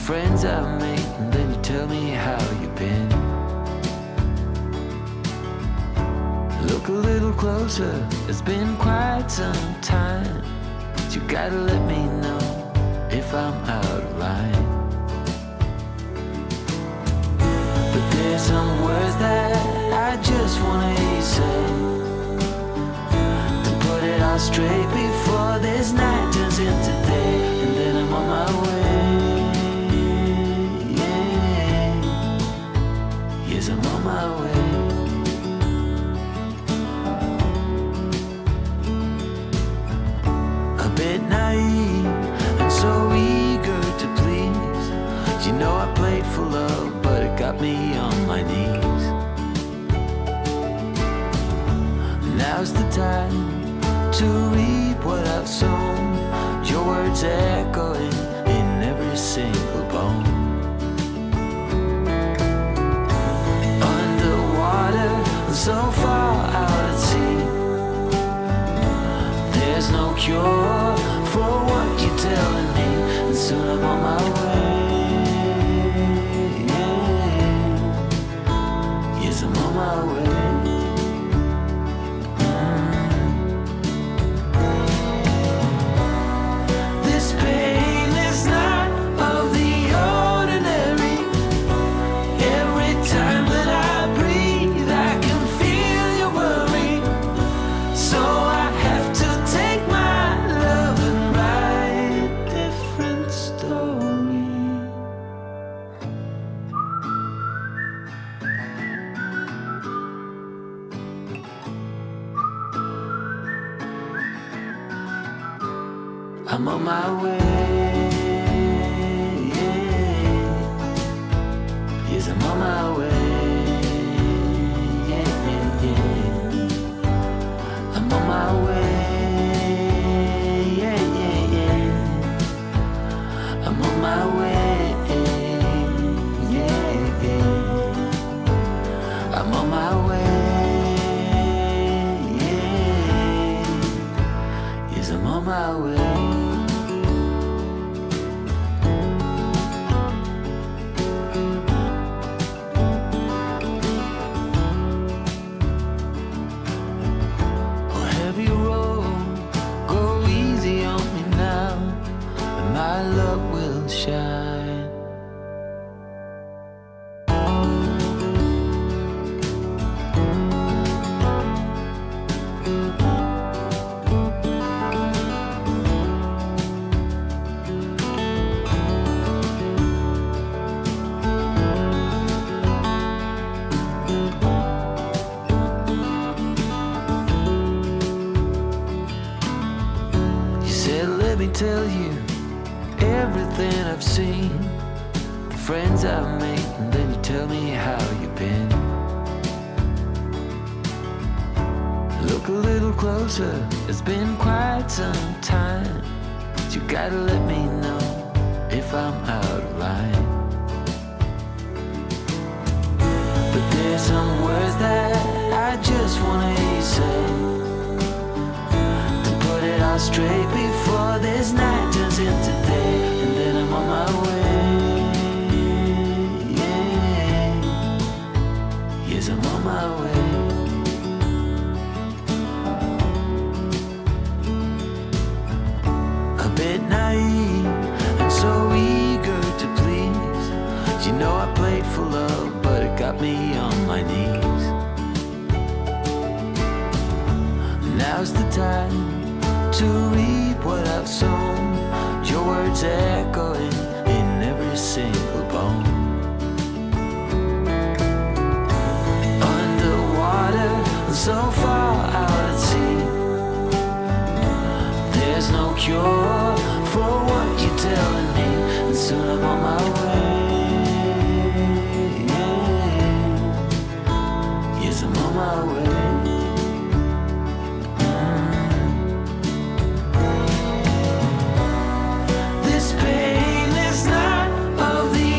friends I've made, and then you tell me how you've been. Look a little closer, it's been quite some time. You gotta let me know if I'm out of line. But there's some words that I just wanna hear you say, to put it all straight before this night turns into day, and then I'm on my way. Yeah. Yes, I'm on my way. A bit naive and so eager to please. You know I played for love, but it got me on my knees. Now's the time to reap what I've sown. Your words echoing in every single bone. Underwater, so far out at sea, there's no cure for what you're telling me, and soon I'm on my way. Yes, I'm on my way. This pain is not of the ordinary. Every time that I breathe, I can feel your worry. So I have to take my love and write a different story. I'm on my way. Yes, I'm on my way. I'm on my way. I'm on my way. I'm on my way. Yes, I'm on my way. Heavy road, go easy on me now, and my love will shine. You said, let me tell you everything I've seen, the friends I've made, and then you tell me how you've been. Look a little closer, it's been quite some time. You gotta let me know if I'm out of line. But there's some words that I just wanna hear you say, to put it all straight before this night turns into day, and then I'm on my way. Yeah. Yes, I'm on my way. A bit naive and so eager to please. You know I played for love, but it got me on my knees. Now's the time to reap what I've sown. Your words echoing in every single bone. Underwater, so far out at sea, there's no cure for what you're telling me, and soon I'm on my way. Yes, I'm on my way. This pain is not of the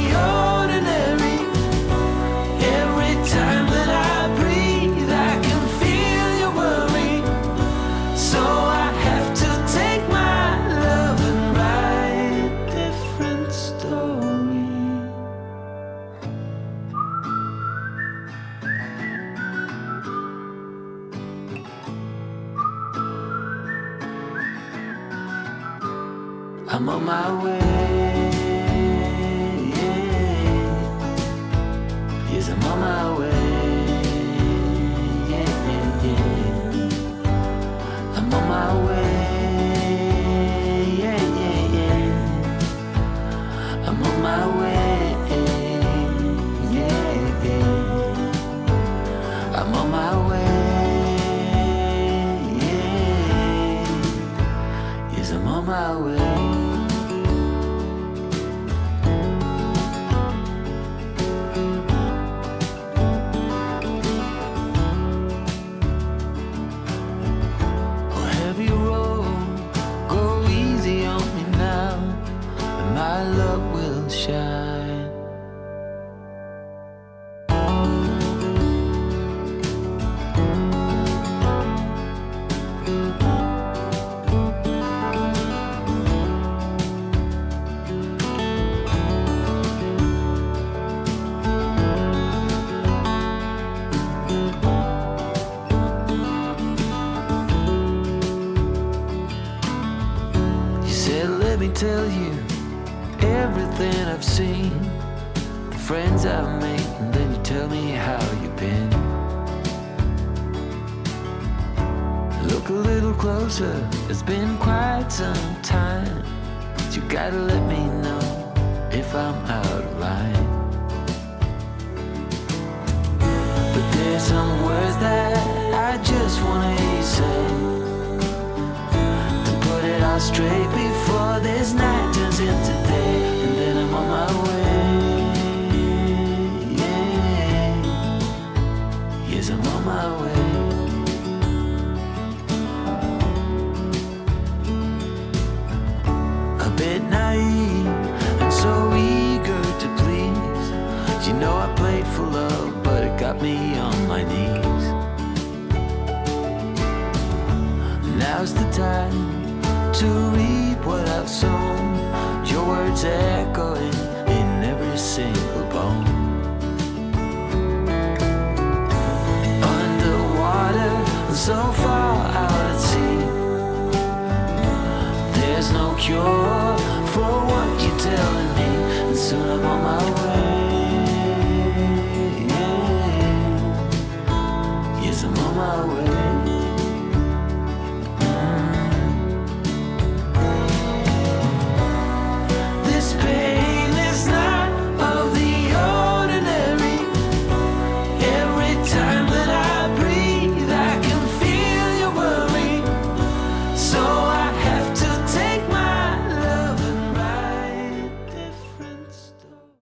I'm on my way. Yes, I'm on my way. I'm on my way. I'm on my way. I'm on my way. Yes, I'm on my way. My love will shine. You said, let me tell you everything I've seen, the friends I've made, and then you tell me how you've been. Look a little closer, it's been quite some time. You gotta let me know if I'm out of line. But there's some words that I just wanna hear you say, to put it all straight before this night turns into day. And then I'm on my way. Yes, I'm on my way. A bit naive and so eager to please. You know I played for love, but it got me on my knees. Now's the time to reap what I've sown. Your words echoing in every single bone. Underwater, so far out at sea, there's no cure for what you're telling me, and soon I'm on my way.